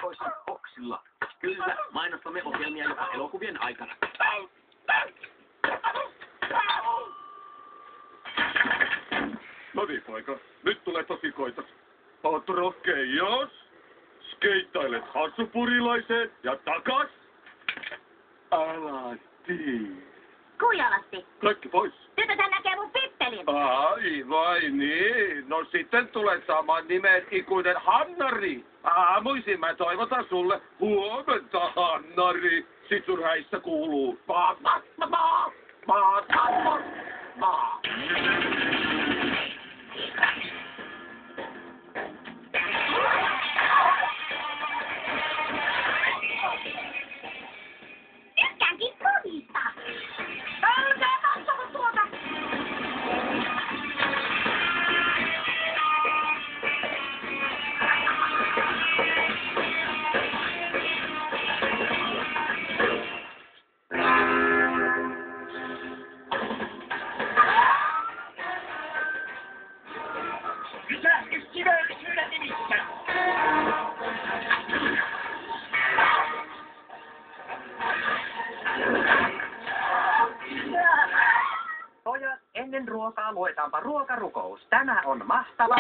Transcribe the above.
erikoisilla boksilla. Kyllä, mainostamme ohjelmia jopa elokuvien aikana. No niin, poika. Nyt tulee tosikoita. Oot rohkeios. Skeittailet hassupurilaiseen ja takas. Alasti. Kujalasti. Kaikki pois. Tytöthän näkee mun pippelin. Ai, vai niin. No sitten tulee saman nimen ikuinen Hannari. Aamuisin mä toivotan sulle huomenta, Hannari. Sit sun häissä kuuluu Tykkäänkin kodista. Älkää katsoko tuota. Mitä yksilöllisyyden nimissä? Pojat, ennen ruokaa luetaanpa ruokarukous. Tämä on mahtava.